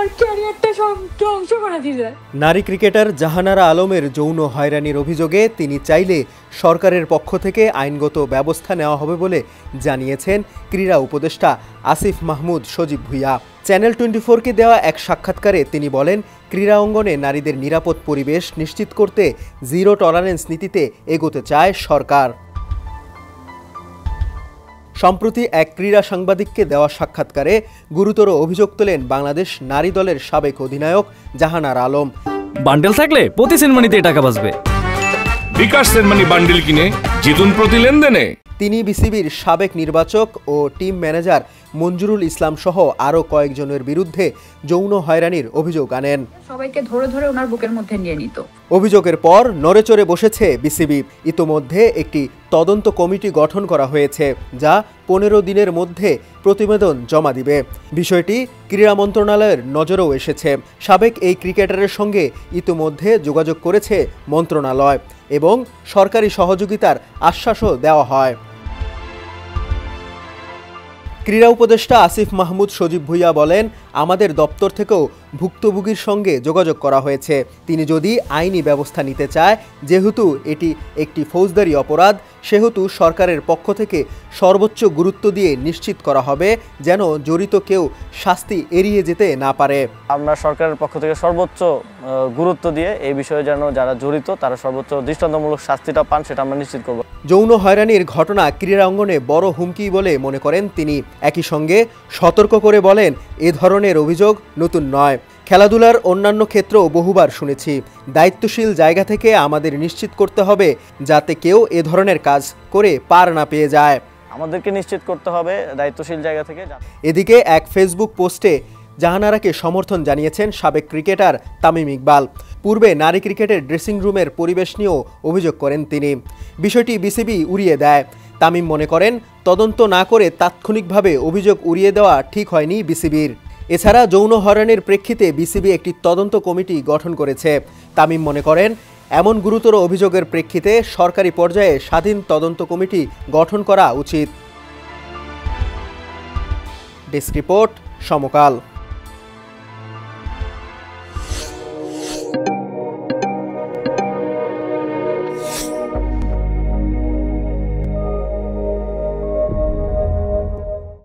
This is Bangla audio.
আমার ক্যারিয়ারটা ধ্বংস করে দিলে। নারী ক্রিকেটার জাহানারা আলমের যৌন হয়রানির অভিযোগে তিনি চাইলে সরকারের পক্ষ থেকে আইনগত ব্যবস্থা নেওয়া হবে বলে জানিয়েছেন ক্রীড়া উপদেষ্টা আসিফ মাহমুদ সজীব ভুঁইয়া। চ্যানেল 24কে দেওয়া এক সাক্ষাৎকারে তিনি বলেন, ক্রীড়া অঙ্গনে নারীদের নিরাপদ পরিবেশ নিশ্চিত করতে জিরো টলারেন্স নীতিতে এগোতে চায় সরকার। সম্প্রতি এক ক্রীড়া সাংবাদিককে দেওয়া সাক্ষাৎকারে গুরুতর অভিযোগ তোলেন বাংলাদেশ নারী দলের সাবেক অধিনায়ক জাহানারা আলম। বান্ডেল থাকলে প্রতি সেনমানিতে টাকা বাঁচবে। বিকাশ সেনমানি বান্ডেল কিনে জিতুন প্রতি লেনদেনে। তিনি বিসিবির সাবেক নির্বাচক ও টিম ম্যানেজার মঞ্জুরুল ইসলাম সহ আরও কয়েকজনের বিরুদ্ধে যৌন হয়রানির অভিযোগ আনেন। সবাইকে ধরে ধরে ওনার বুকের মধ্যে নিয়ে নিত। অভিযোগের পর নড়েচড়ে বসেছে বিসিবি। ইতোমধ্যে একটি তদন্ত কমিটি গঠন করা হয়েছে, যা 15 দিনের মধ্যে প্রতিবেদন জমা দিবে। বিষয়টি ক্রীড়া মন্ত্রণালয়ের নজরেও এসেছে। সাবেক এই ক্রিকেটারের সঙ্গে ইতোমধ্যে যোগাযোগ করেছে মন্ত্রণালয় এবং সরকারি সহযোগিতার আশ্বাসও দেওয়া হয়। ক্রীড়া উপদেষ্টা আসিফ মাহমুদ সজীব ভুঁইয়া বলেন, আমাদের দপ্তর থেকেও ভুক্তভোগীর সঙ্গে যোগাযোগ করা হয়েছে। তিনি যদি আইনি ব্যবস্থা নিতে চায়, যেহেতু এটি একটি ফৌজদারি অপরাধ, সেহেতু সরকারের পক্ষ থেকে সর্বোচ্চ গুরুত্ব দিয়ে নিশ্চিত করা হবে যেন জড়িত কেউ শাস্তি এড়িয়ে যেতে না পারে। আমরা সরকারের পক্ষ থেকে সর্বোচ্চ গুরুত্ব দিয়ে এই বিষয়ে যেন যারা জড়িত তারা সর্বোচ্চ দৃষ্টান্তমূলক শাস্তিটা পান, সেটা আমরা নিশ্চিত করব। যৌন হয়রানির ঘটনা ক্রীড়া অঙ্গনে বড় হুমকি বলে মনে করেন তিনি। একই সঙ্গে সতর্ক করে বলেন, এ ধরনের অভিযোগ নতুন নয়। খেলাধুলার অন্যান্য ক্ষেত্রেও বহুবার শুনেছি। দায়িত্বশীল জায়গা থেকে আমাদের নিশ্চিত করতে হবে যাতে কেউ এ ধরনের কাজ করে পার না পেয়ে যায়। আমাদেরকে নিশ্চিত করতে হবে দায়িত্বশীল জায়গা থেকে। এদিকে এক ফেসবুক পোস্টে জাহানারাকে সমর্থন জানিয়েছেন সাবেক ক্রিকেটার তামিম ইকবাল। পূর্বে নারী ক্রিকেটের ড্রেসিং রুমের পরিবেশ নিয়েও অভিযোগ করেন তিনি। বিষয়টি বিসিবি উড়িয়ে দেয়। তামিম মনে করেন, তদন্ত না করে তাৎক্ষণিকভাবে অভিযোগ উড়িয়ে দেওয়া ঠিক হয়নি বিসিবির। এছাড়া যৌন হয়রানির প্রেক্ষিতে বিসিবি একটি তদন্ত কমিটি গঠন করেছে। তামিম মনে করেন, এমন গুরুতর অভিযোগের প্রেক্ষিতে সরকারি পর্যায়ে স্বাধীন তদন্ত কমিটি গঠন করা উচিত। ডেস্ক রিপোর্ট, সমকাল।